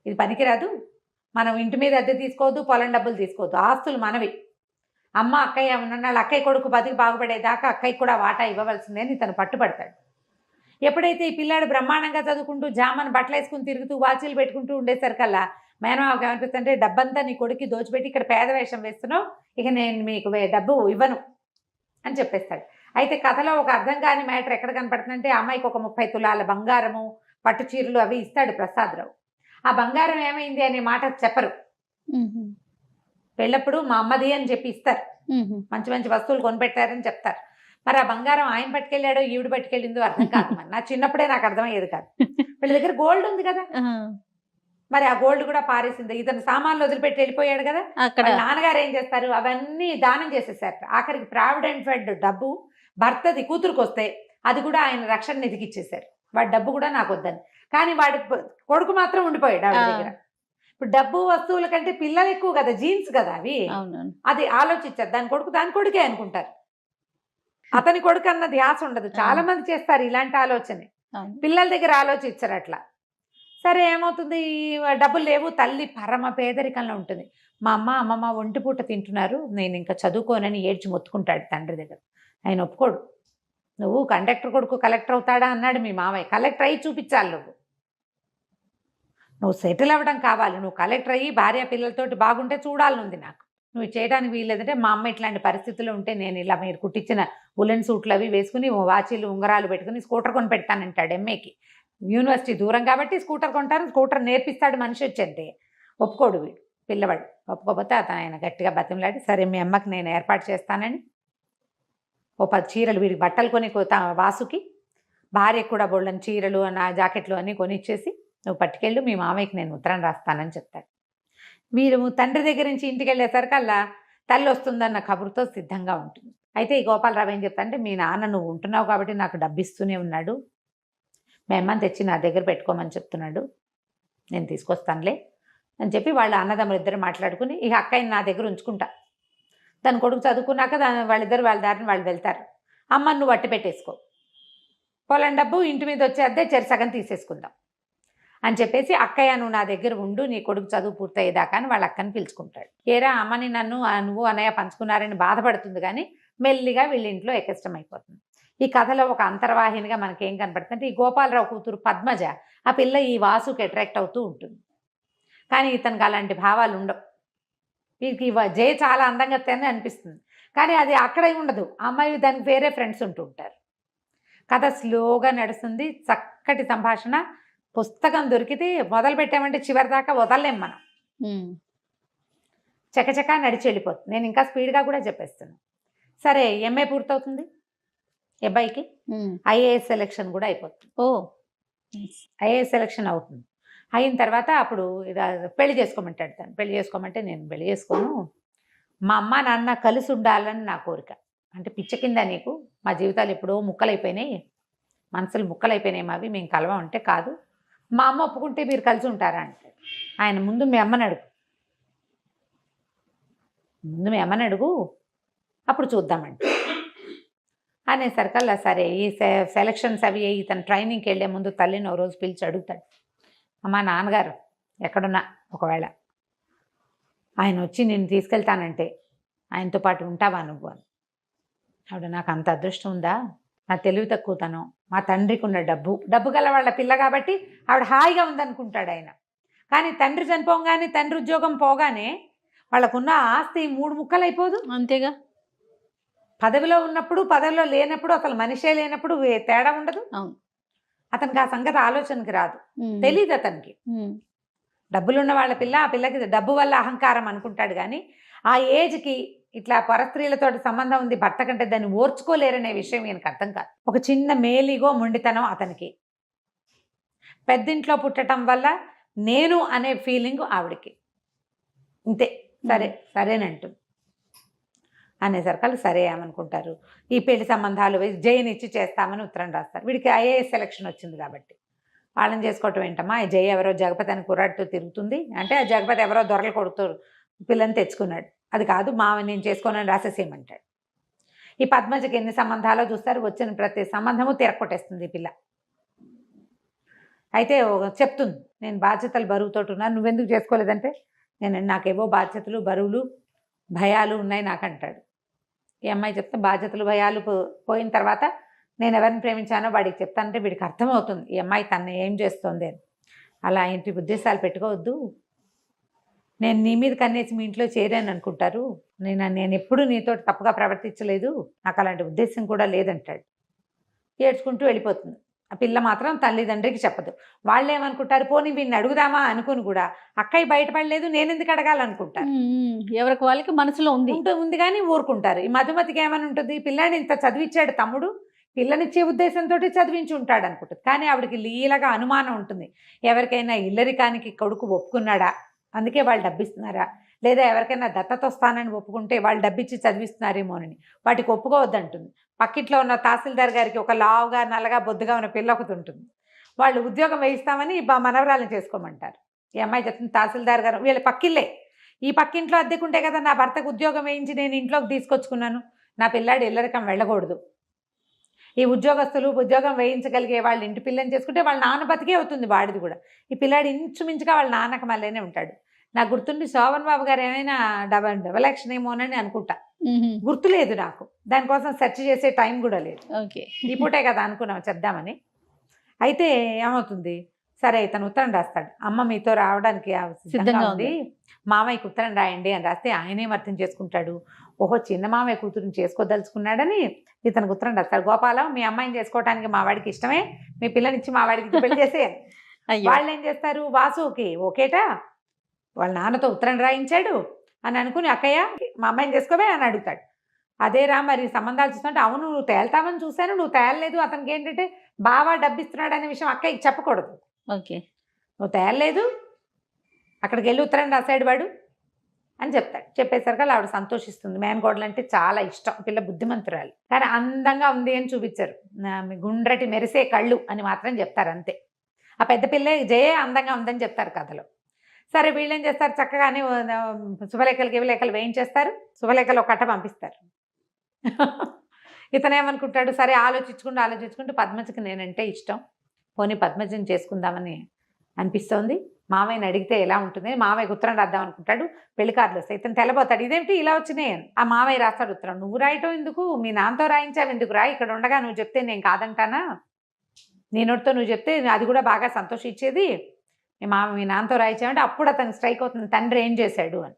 ఇది పనికిరాదు, మనం ఇంటి మీద అద్దె తీసుకోవద్దు, పొలం డబ్బులు తీసుకోవద్దు, ఆస్తులు మనవి, అమ్మ అక్కయ్య ఉన్నాళ్ళు, అక్కయ్య కొడుకు బతికి బాగుపడేదాకా అక్కయ్య కూడా వాటా ఇవ్వవలసిందే అని తను పట్టుబడతాడు. ఎప్పుడైతే ఈ పిల్లాడు బ్రహ్మాండంగా చదువుకుంటూ జామను బట్టలు వేసుకుని తిరుగుతూ వాచీలు పెట్టుకుంటూ ఉండేసరికల్లా మేనమావకి ఏమనిపిస్తుంటే డబ్బంతా నీ కొడుక్కి దోచిపెట్టి ఇక్కడ పేద వేషం వేస్తున్నావు, ఇక నేను మీకు డబ్బు ఇవ్వను అని చెప్పేస్తాడు. అయితే కథలో ఒక అర్థం కాని మ్యాటర్ ఎక్కడ కనపడుతుందంటే అమ్మాయికి ఒక 30 తులాల బంగారము, పట్టు చీరలు అవి ఇస్తాడు ప్రసాదరావు. ఆ బంగారం ఏమైంది అనే మాట చెప్పరు. పెళ్ళప్పుడు మా అమ్మది అని చెప్పి ఇస్తారు, మంచి మంచి వస్తువులు కొనిపెట్టారని చెప్తారు. మరి ఆ బంగారం ఆయన పట్టుకెళ్ళాడో ఈవిడ పట్టుకెళ్ళిందో అర్థం కాదు. మరి నా చిన్నప్పుడే నాకు అర్థమయ్యేది కాదు. వీళ్ళ దగ్గర గోల్డ్ ఉంది కదా, మరి ఆ గోల్డ్ కూడా పారేసింది. ఇతను సామాన్లు వదిలిపెట్టి వెళ్ళిపోయాడు కదా, నాన్నగారు ఏం చేస్తారు, అవన్నీ దానం చేసేసారు. ఆఖరికి ప్రావిడెంట్ ఫండ్ డబ్బు భర్తది కూతురుకు వస్తే అది కూడా ఆయన రక్షణ నిధికి ఇచ్చేసారు. వాడి డబ్బు కూడా నాకు వద్దని. కానీ వాడి కొడుకు మాత్రం ఉండిపోయాడు ఆవిడ దగ్గర. ఇప్పుడు డబ్బు వస్తువుల కంటే పిల్లలు ఎక్కువ కదా, జీన్స్ కదా అవి, అది ఆలోచించారు. దాని కొడుకే అనుకుంటారు, అతని కొడుకు అన్న ధ్యాస ఉండదు. చాలా మంది చేస్తారు ఇలాంటి ఆలోచన, పిల్లల దగ్గర ఆలోచించారు అట్లా. సరే ఏమవుతుంది, డబ్బులు లేవు, తల్లి పరమ పేదరికంలో ఉంటుంది. మా అమ్మమ్మ ఒంటిపూట తింటున్నారు, నేను ఇంకా చదువుకోనని ఏడ్చి మొత్తుకుంటాడు తండ్రి దగ్గర. ఆయన ఒప్పుకోడు. నువ్వు కండక్టర్ కొడుకు కలెక్టర్ అవుతాడా అన్నాడు మీ మామయ్య. కలెక్టర్ అయ్యి చూపించాలి, నువ్వు సెటిల్ అవ్వడం కావాలి, నువ్వు కలెక్టర్ అయ్యి భార్య పిల్లలతోటి బాగుంటే చూడాలనుంది నాకు, నువ్వు చేయడానికి వీల్లేదంటే మా అమ్మ ఇట్లాంటి పరిస్థితుల్లో ఉంటే నేను ఇలా మీరు కుట్టించిన ఉలెన్ సూట్లు అవి వేసుకుని వాచీలు ఉంగరాలు పెట్టుకుని స్కూటర్ కొని పెడతానంటాడు. ఎంఏకి యూనివర్సిటీ దూరం కాబట్టి స్కూటర్ కొంటారు, స్కూటర్ నేర్పిస్తాడు మనిషి వచ్చంటే. ఒప్పుకోడు వీడు పిల్లవాడు. ఒప్పుకోకపోతే అతను ఆయన గట్టిగా బతిమలాడి సరే మీ అమ్మకి నేను ఏర్పాటు చేస్తానని ఓ 10 చీరలు వీడికి బట్టలు కొని వాసుకి, భార్యకు కూడా బోళ్ళని చీరలు నా జాకెట్లు అన్నీ కొనిచ్చేసి నువ్వు పట్టుకెళ్ళు, మీ మామయ్యకి నేను ఉత్తరం రాస్తానని చెప్తాడు. వీరు తండ్రి దగ్గర నుంచి ఇంటికి వెళ్ళేసరికల్లా తల్లి వస్తుందన్న కబురుతో సిద్ధంగా ఉంటుంది. అయితే ఈ గోపాలరావు ఏం చెప్తానంటే మీ నాన్న నువ్వు ఉంటున్నావు కాబట్టి నాకు డబ్బు ఇస్తూనే ఉన్నాడు, మీ అమ్మని తెచ్చి నా దగ్గర పెట్టుకోమని చెప్తున్నాడు, నేను తీసుకొస్తానులే అని చెప్పి వాళ్ళ అన్నదమ్ములు ఇద్దరు మాట్లాడుకుని ఇక అక్కయ్యని నా దగ్గర ఉంచుకుంటా, దాని కొడుకు చదువుకున్నాక వాళ్ళిద్దరు వాళ్ళ దారిని వాళ్ళు వెళ్తారు, అమ్మని నువ్వు అట్టి పెట్టేసుకో, పొలం డబ్బు ఇంటి మీద వచ్చే అద్దె సగం తీసేసుకుందాం అని చెప్పేసి అక్కయ్య నువ్వు నా దగ్గర ఉండు, నీ కొడుకు చదువు పూర్తయ్యేదాకా అని వాళ్ళ అక్కని పిలుచుకుంటాడు. ఏరా అమ్మని నువ్వు అన్నయ్య పంచుకున్నారని బాధపడుతుంది, కానీ మెల్లిగా వీళ్ళ ఇంట్లో ఎక్కష్టం అయిపోతుంది. ఈ కథలో ఒక అంతర్వాహినిగా మనకేం కనపడుతుంది అంటే ఈ గోపాలరావు కూతురు పద్మజ ఆ పిల్ల ఈ వాసుకి అట్రాక్ట్ అవుతూ ఉంటుంది. కానీ ఇతనికి అలాంటి భావాలు ఉండవు. వీరికి జయ చాలా అందంగా తెని అనిపిస్తుంది, కానీ అది అక్కడే ఉండదు. ఆ అమ్మాయి దానికి వేరే ఫ్రెండ్స్ ఉంటూ ఉంటారు. కథ స్లోగా నడుస్తుంది, చక్కటి సంభాషణ. పుస్తకం దొరికితే మొదలు పెట్టామంటే చివరి దాకా వదలలేం మనం. చకచకా నడిచి వెళ్ళిపోతుంది. నేను ఇంకా స్పీడ్గా కూడా చెప్పేస్తున్నాను. సరే, ఎంఏ పూర్తవుతుంది అబ్బాయికి. ఐఏఎస్ సెలెక్షన్ కూడా అయిపోతుంది. ఐఏఎస్ సెలెక్షన్ అవుతుంది. అయిన తర్వాత అప్పుడు పెళ్లి చేసుకోమంటాడు. తను పెళ్లి చేసుకోమంటే నేను పెళ్లి చేసుకోను, మా అమ్మ నాన్న కలిసి ఉండాలని నా కోరిక. అంటే పిచ్చ కింద నీకు, మా జీవితాలు ఎప్పుడో ముక్కలైపోయినాయి, మనసులు ముక్కలైపోయినాయి మావి, మేము కలవం అంటే కాదు, మా అమ్మ ఒప్పుకుంటే మీరు కలిసి ఉంటారా అంటే ఆయన ముందు మీ అమ్మని అడుగు, అప్పుడు చూద్దామండి అనేసరికల్లా సరే ఈ సెలక్షన్స్ అవి ఇతను ట్రైనింగ్కి వెళ్ళే ముందు తల్లిని ఓ రోజు పిలిచి అడుగుతాడు, అమ్మా నాన్నగారు ఎక్కడున్నా ఒకవేళ ఆయన వచ్చి నేను తీసుకెళ్తానంటే ఆయనతో పాటు ఉంటావా నువ్వు అని. ఆవిడ నాకు అంత అదృష్టం ఉందా, నా తెలివి తక్కువతనం, మా తండ్రికి ఉన్న డబ్బు గల వాళ్ళ పిల్ల కాబట్టి ఆవిడ హాయిగా ఉందనుకుంటాడు ఆయన. కానీ తండ్రి చనిపోగానే, తండ్రి ఉద్యోగం పోగానే వాళ్ళకున్న ఆస్తి 3 ముక్కలు అయిపోదు. అంతేగా, పదవిలో ఉన్నప్పుడు పదవిలో లేనప్పుడు అసలు మనిషే లేనప్పుడు తేడా ఉండదు. అవును, అతనికి ఆ సంగతి ఆలోచనకి రాదు, తెలీదు అతనికి. డబ్బులున్న వాళ్ళ పిల్ల, ఆ పిల్లకి డబ్బు వల్ల అహంకారం అనుకుంటాడు. కానీ ఆ ఏజ్కి ఇట్లా పరస్త్రీలతో సంబంధం ఉంది భర్త కంటే, దాన్ని ఓర్చుకోలేరనే విషయం ఈయనకు అర్థం కాదు. ఒక చిన్న మేలిగో మొండితనం అతనికి. పెద్దింట్లో పుట్టడం వల్ల నేను అనే ఫీలింగ్ ఆవిడికి. ఇంతే, సరేనంటు అనేసరికి సరే ఏమనుకుంటారు, ఈ పెళ్లి సంబంధాలు జయనిచ్చి చేస్తామని ఉత్తరం రాస్తారు. వీడికి ఐఏఎస్ సెలక్షన్ వచ్చింది కాబట్టి వాళ్ళని చేసుకోవటం ఏంటమ్మా, ఈ జయ ఎవరో జగపతి అని కుర్రాడితో తిరుగుతుంది అంటే, ఆ జగపతి ఎవరో దొరలు కొడుతారు పిల్లని తెచ్చుకున్నాడు, అది కాదు మావ నేను చేసుకోనని రాసేసేయమంటాడు. ఈ పద్మజకి ఎన్ని సంబంధాలో చూస్తారు, వచ్చిన ప్రతి సంబంధము తిరగొట్టేస్తుంది ఈ పిల్ల. అయితే చెప్తుంది, నేను బాధ్యతలు బరువుతోటి ఉన్నాను, నువ్వెందుకు చేసుకోలేదంటే, నాకేవో బాధ్యతలు బరువులు భయాలు ఉన్నాయి నాకంటాడు. ఈ అమ్మాయి చెప్తే బాధ్యతలు భయాలు పోయిన తర్వాత నేను ఎవరిని ప్రేమించానో వాడికి చెప్తానంటే వీడికి అర్థమవుతుంది ఈ అమ్మాయి తను ఏం చేస్తుంది అని. అలా ఇంటి ఉద్దేశాలు పెట్టుకోవద్దు, నేను నీ మీద కన్నేసి మీ ఇంట్లో చేరాను అనుకుంటారు, నేను ఎప్పుడు నీతో తప్పుగా ప్రవర్తించలేదు, నాకు అలాంటి ఉద్దేశం కూడా లేదంటాడు. ఏడ్చుకుంటూ వెళ్ళిపోతుంది. ఆ పిల్ల మాత్రం తల్లిదండ్రికి చెప్పదు. వాళ్ళు ఏమనుకుంటారు, పోనీ వీడిని అడుగుదామా అనుకుని కూడా అక్కయ్య బయటపడలేదు నేను ఎందుకు అడగాలనుకుంటారు. ఎవరికి వాళ్ళకి మనసులో ఉంది కానీ ఊరుకుంటారు. ఈ మధుమతికి ఏమని ఉంటుంది, పిల్లాడిని ఇంత చదివించాడు తమ్ముడు, పిల్లనిచ్చే ఉద్దేశంతో చదివించి ఉంటాడు అనుకుంటుంది. కానీ ఆవిడకి లీలగా అనుమానం ఉంటుంది, ఎవరికైనా ఇల్లరికానికి కొడుకు ఒప్పుకున్నాడా అందుకే వాళ్ళు డబ్బిస్తున్నారా, లేదా ఎవరికైనా దత్తత వస్తానని ఒప్పుకుంటే వాళ్ళు డబ్బిచ్చి చదివిస్తున్నారేమోనని. వాటికి ఒప్పుకోవద్దంటుంది. పక్కింట్లో ఉన్న తహసీల్దార్ గారికి ఒక లావుగా నల్లగా బొద్దుగా ఉన్న పిల్ల ఒకటి ఉంటుంది, వాళ్ళు ఉద్యోగం వేయిస్తామని మనవరాలను చేసుకోమంటారు. ఈ అమ్మాయి చెప్తుంది, తహసీల్దార్ గారు వీళ్ళ పక్కిల్లే, ఈ పక్కింట్లో అద్దెకుంటే కదా నా భర్తకు ఉద్యోగం వేయించి నేను ఇంట్లోకి తీసుకొచ్చుకున్నాను, నా పిల్లాడు ఇల్లరికం వెళ్ళకూడదు. ఈ ఉద్యోగస్తులు ఉద్యోగం వేయించగలిగే వాళ్ళు ఇంటి పిల్లని చేసుకుంటే వాళ్ళ నాన్న బతికే అవుతుంది వాడిది కూడా. ఈ పిల్లాడు ఇంచుమించుగా వాళ్ళ నాన్నక మళ్ళీనే ఉంటాడు. నాకు గుర్తుండి శోభన్ బాబు గారు ఏమైనా డబల్ యాక్షన్ ఏమోనని అనుకుంటా, గుర్తులేదు నాకు, దానికోసం సెర్చ్ చేసే టైం కూడా లేదు. ఓకే, ఈ పూటే కదా అనుకున్నాం చెప్దామని. అయితే ఏమవుతుంది, సరే ఇతను ఉత్తరం రాస్తాడు, అమ్మ మీతో రావడానికి సిద్ధంగా ఉంది, మామయ్యకి ఉత్తరం రాయండి అని రాస్తే ఆయనేం అర్థం చేసుకుంటాడు, ఓహో చిన్న మామయ్య కూతురుని చేసుకోదలుచుకున్నాడని ఇతనికి ఉత్తరం రాస్తాడు. గోపాలం మీ అమ్మాయిని చేసుకోవడానికి మా వాడికి ఇష్టమే, మీ పిల్లనిచ్చి మా వాడికి పెళ్లి చేసేయాలి. వాళ్ళు ఏం చేస్తారు, వాసుకి ఓకేటా వాళ్ళ నాన్నతో ఉత్తరం రాయించాడు అని అనుకుని అక్కయ్య మా అమ్మాయిని చేసుకోవే అని అడుగుతాడు. అదేరా మరి సంబంధాలు చూస్తుంటే, అవును నువ్వు తేల్తామని చూశాను, నువ్వు తేలలేదు, అతనికి ఏంటంటే బాగా డబ్బిస్తున్నాడు అనే విషయం అక్కయ్యకి చెప్పకూడదు. ఓకే, నువ్వు తేలలేదు, అక్కడికి వెళ్ళి ఉత్తరం రాశాడు వాడు అని చెప్తాడు. చెప్పేసరికి ఆవిడ సంతోషిస్తుంది. మేనకోడలు అంటే చాలా ఇష్టం, పిల్ల బుద్ధిమంతురాలు, కానీ అందంగా ఉంది అని చూపించారు, గుండ్రటి మెరిసే కళ్ళు అని మాత్రం చెప్తారు అంతే. ఆ పెద్ద పిల్ల జయ అందంగా ఉందని చెప్తారు కథలో. సరే వీళ్ళు ఏం చేస్తారు, చక్కగానే శుభలేఖలకి ఇవలేఖలు వేయించేస్తారు, శుభలేఖలు ఒక కట్ట పంపిస్తారు. ఇతనేమనుకుంటాడు, సరే ఆలోచించుకుంటూ పద్మజకి నేనంటే ఇష్టం, పోనీ పద్మజని చేసుకుందామని అనిపిస్తోంది, మామయ్యని అడిగితే ఎలా ఉంటుంది, మామయ్యకి ఉత్తరం రాద్దాం అనుకుంటాడు. పెళ్లి కార్డులు వస్తాయి, ఇతను తెల్లబోతాడు, ఇదేంటి ఇలా వచ్చినాయి అని. ఆ మామయ్య రాస్తాడు ఉత్తరం, నువ్వు రాయటం ఎందుకు, మీ నాన్నతో రాయించావు ఎందుకు రా, ఇక్కడ ఉండగా నువ్వు చెప్తే నేను కాదంటానా, నీ నోటితో నువ్వు చెప్తే అది కూడా బాగా సంతోషించేది, మీ నాన్నతో రాయించామంటే అప్పుడు అతనికి స్ట్రైక్ అవుతుంది తండ్రి ఏం చేశాడు అని.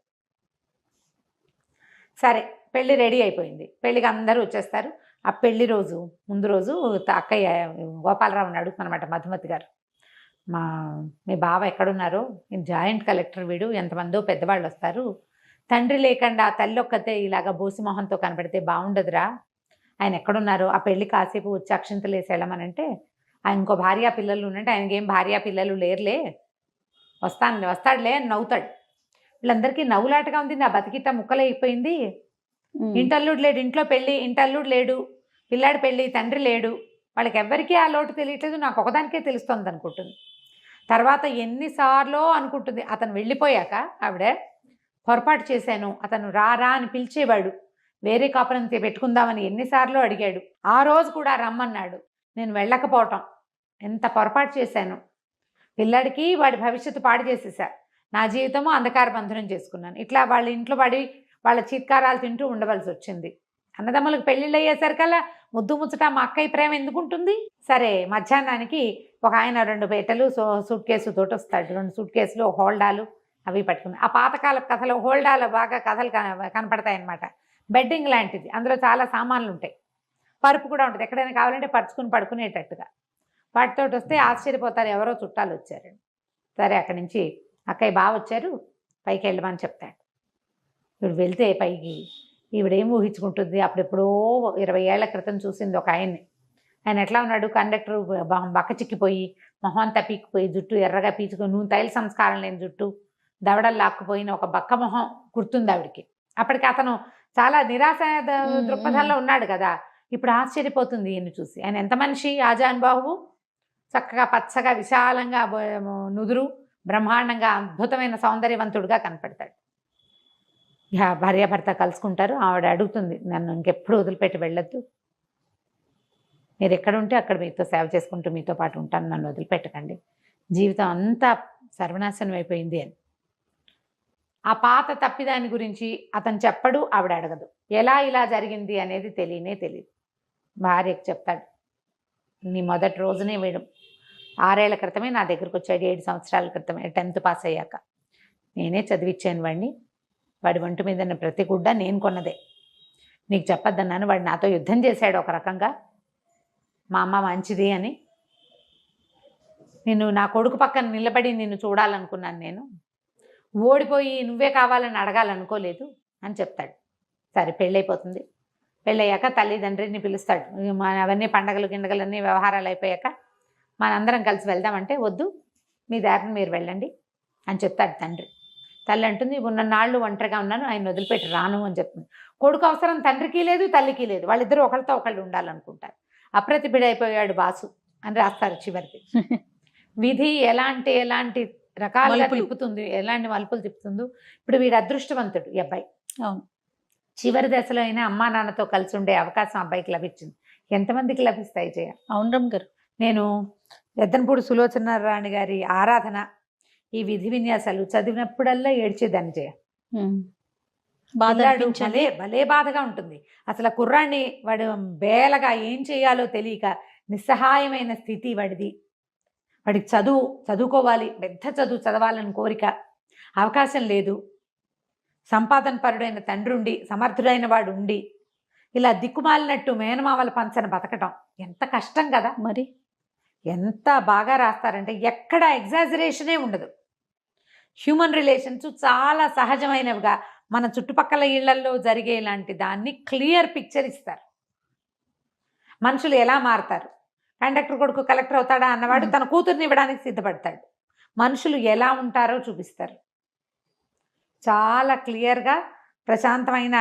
సరే పెళ్లి రెడీ అయిపోయింది, పెళ్లికి అందరూ వచ్చేస్తారు. ఆ పెళ్లి రోజు ముందు రోజు అక్కయ్య గోపాలరావుని అడుగుతున్నమాట మధుమతి గారు, మీ బావ ఎక్కడున్నారు, జాయింట్ కలెక్టర్ వీడు, ఎంతమందో పెద్దవాళ్ళు వస్తారు, తండ్రి లేకుండా తల్లి ఒక్కతే ఇలాగా బోసి మొహంతో కనపడితే బాగుండదురా, ఆయన ఎక్కడున్నారు, ఆ పెళ్లి కాసేపు వచ్చి అక్షింతలు వేసి వెళ్ళమనంటే, ఆయన ఇంకో భార్యా పిల్లలు ఉన్నట్టు ఆయనకేం భార్యా పిల్లలు లేరులే, వస్తాడులే అని నవ్వుతాడు. వీళ్ళందరికీ నవ్వులాటగా ఉంది, నా బతికిట్ట ముక్కలైపోయింది, ఇంటల్లుడు లేడు, ఇంట్లో పెళ్ళి ఇంటల్లుడు లేడు, పిల్లాడి పెళ్ళి తండ్రి లేడు, వాళ్ళకి ఎవ్వరికీ ఆ లోటు తెలియట్లేదు, నాకు ఒకదానికే తెలుస్తుంది అనుకుంటుంది. తర్వాత ఎన్నిసార్లు అనుకుంటుంది, అతను వెళ్ళిపోయాక ఆవిడ పొరపాటు చేశాను, అతను రా అని పిలిచేవాడు, వేరే కాపురం పెట్టుకుందామని ఎన్నిసార్లు అడిగాడు, ఆ రోజు కూడా రమ్మన్నాడు, నేను వెళ్ళకపోవటం ఎంత పొరపాటు చేశాను, పిల్లాడికి వాడి భవిష్యత్తు పాడు చేసేసా, నా జీవితము అంధకార బంధనం చేసుకున్నాను, ఇట్లా వాళ్ళ ఇంట్లో పడి వాళ్ళ చీత్కారాలు తింటూ ఉండవలసి వచ్చింది. అన్నదమ్ములకు పెళ్ళిళ్ళు అయ్యేసరికల్లా ముద్దు ముచ్చట మా అక్కయ్య ప్రేమ ఎందుకుంటుంది. సరే మధ్యాహ్నానికి ఒక ఆయన 2 పెట్టెలు సూట్ కేసు తోటి వస్తాడు, 2 సూట్ కేసులు హోల్డాలు అవి పట్టుకుని. ఆ పాతకాల కథలో హోల్డాలు బాగా కథలు కనపడతాయి అన్నమాట. బెడ్డింగ్ లాంటిది, అందులో చాలా సామాన్లు ఉంటాయి, పరుపు కూడా ఉంటుంది, ఎక్కడైనా కావాలంటే పరుచుకుని పడుకునేటట్టుగా. వాటితోటి వస్తే ఆశ్చర్యపోతారు, ఎవరో చుట్టాలు వచ్చారండి. సరే అక్కడి నుంచి అక్కయ్య బాగా వచ్చారు, పైకి వెళ్ళమని చెప్తాడు. ఇప్పుడు వెళ్తే పైకి ఈవిడేం ఊహించుకుంటుంది, అప్పుడెప్పుడో 20 ఏళ్ల క్రితం చూసింది ఒక ఆయన్ని. ఆయన ఎట్లా ఉన్నాడు, కండక్టర్ బక్క చిక్కిపోయి మొహం అంతా పీక్కుపోయి జుట్టు ఎర్రగా పీచుకొని నూనె తైల సంస్కారం లేని జుట్టు దవడలు లాక్కుపోయిన ఒక బక్క మొహం గుర్తుంది ఆవిడికి. అప్పటికి అతను చాలా నిరాశ దృక్పథంలో ఉన్నాడు కదా. ఇప్పుడు ఆశ్చర్యపోతుంది ఈయన్ని చూసి, ఆయన ఎంత మనిషి, ఆజానుబాహువు, చక్కగా పచ్చగా విశాలంగా నుదురు, బ్రహ్మాండంగా అద్భుతమైన సౌందర్యవంతుడుగా కనపడతాడు. భార్యాభర్త కలుసుకుంటారు. ఆవిడ అడుగుతుంది, నన్ను ఇంకెప్పుడు వదిలిపెట్టి వెళ్ళొద్దు, మీరు ఎక్కడుంటే అక్కడ మీతో సేవ చేసుకుంటూ మీతో పాటు ఉంటాను, నన్ను వదిలిపెట్టకండి, జీవితం అంతా సర్వనాశనం అయిపోయింది అని. ఆ పాత తప్పిదాని గురించి అతను చెప్పడు, ఆవిడ అడగదు, ఎలా ఇలా జరిగింది అనేది తెలియదు. భార్యకు చెప్తాడు, నీ మొదటి రోజునే వీడు 6 ఏళ్ల క్రితమే నా దగ్గరకు వచ్చాడు, 7 సంవత్సరాల క్రితమే 10th పాస్ అయ్యాక నేనే చదివించాను వాడిని, వాడి ఒంటి మీద ప్రతి గుడ్డ నేను కొన్నదే, నీకు చెప్పొద్దన్నాను, వాడు నాతో యుద్ధం చేశాడు ఒక రకంగా, మా అమ్మ మంచిది అని, నేను నా కొడుకు పక్కన నిలబడి నిన్ను చూడాలనుకున్నాను, నేను ఓడిపోయి నువ్వే కావాలని అడగాలనుకోలేదు అని చెప్తాడు. సరే పెళ్ళైపోతుంది, పెళ్ళయ్యాక తల్లిదండ్రిని పిలుస్తాడు, అవన్నీ పండగలు గిండగలన్నీ వ్యవహారాలు అయిపోయాక మనందరం కలిసి వెళ్దామంటే, వద్దు మీ దారిని మీరు వెళ్ళండి అని చెప్తాడు తండ్రి. తల్లి అంటుంది, ఉన్న నాళ్ళు ఒంటరిగా ఉన్నాను, ఆయన వదిలిపెట్టి రాను అని చెప్తుంది. కొడుకు అవసరం తండ్రికి లేదు, తల్లికి లేదు, వాళ్ళిద్దరూ ఒకరితో ఒకళ్ళు ఉండాలనుకుంటారు. అప్రతిభుడైపోయాడు బాసు అని రాస్తారు చివరికి. విధి ఎలాంటి రకాలుగా తిప్పుతుంది, ఎలాంటి మలుపులు తిప్పుతుందో. ఇప్పుడు వీడు అదృష్టవంతుడు ఈ అబ్బాయి. అవును, చివరి దశలో అయినా అమ్మా నాన్నతో కలిసి ఉండే అవకాశం అబ్బాయికి లభించింది. ఎంతమందికి లభిస్తాయి జయ? అవును రమ్మ గారు. నేను ఎద్దనపూడి సులోచనారాణి గారి ఆరాధన, ఈ విధి విన్యాసాలు చదివినప్పుడల్లా ఏడ్చేదాన్ని జయ. భలే బాధగా ఉంటుంది. అసలు కుర్రాన్ని వాడు బేలగా ఏం చేయాలో తెలియక నిస్సహాయమైన స్థితి వాడిది. వాడికి చదువుకోవాలి, పెద్ద చదువు చదవాలని కోరిక, అవకాశం లేదు. సంపాదన పరుడైన తండ్రి ఉండి, సమర్థుడైన వాడు ఉండి, ఇలా దిక్కుమాలినట్టు మేనమామల పంచన బతకటం ఎంత కష్టం కదా. మరి ఎంత బాగా రాస్తారంటే ఎక్కడ ఎగ్జాజరేషనే ఉండదు. హ్యూమన్ రిలేషన్స్ చాలా సహజమైనవిగా మన చుట్టుపక్కల ఇళ్లల్లో జరిగే లాంటి దాన్ని క్లియర్ పిక్చర్ ఇస్తారు. మనుషులు ఎలా మారుతారు, కండక్టర్ కొడుకు కలెక్టర్ అవుతాడా అన్నవాడు తన కూతుర్ని ఇవ్వడానికి సిద్ధపడతాడు. మనుషులు ఎలా ఉంటారో చూపిస్తారు. చాలా క్లియర్గా ప్రశాంతమైన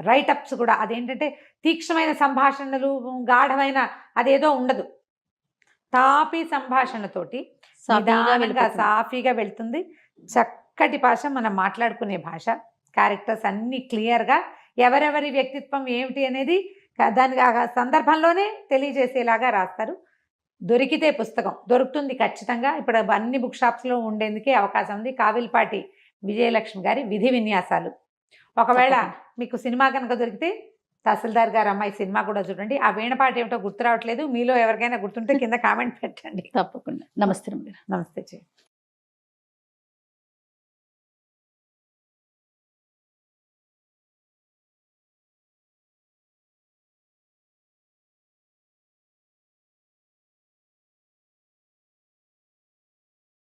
రైటప్స్ కూడా. అదేంటంటే తీక్షణమైన సంభాషణలు, గాఢమైన అదేదో ఉండదు. తాపీ సంభాషణతోటి సాఫీగా వెళ్తుంది. చక్కటి భాష, మనం మాట్లాడుకునే భాష. క్యారెక్టర్స్ అన్నీ క్లియర్గా ఎవరెవరి వ్యక్తిత్వం ఏమిటి అనేది దానికి ఆ సందర్భంలోనే తెలియజేసేలాగా రాస్తారు. దొరికితే పుస్తకం దొరుకుతుంది ఖచ్చితంగా. ఇప్పుడు అన్ని బుక్ షాప్స్లో ఉండేందుకే అవకాశం ఉంది. కావిల్పాటి విజయలక్ష్మి గారి విధి విన్యాసాలు. ఒకవేళ మీకు సినిమా కనుక దొరికితే తహసీల్దార్ గారు అమ్మాయి సినిమా కూడా చూడండి. ఆ వీణపాట ఏమిటో గుర్తు రావట్లేదు, మీలో ఎవరికైనా గుర్తుంటే కింద కామెంట్ పెట్టండి. తప్పకుండా. నమస్తే రమగారు. నమస్తే.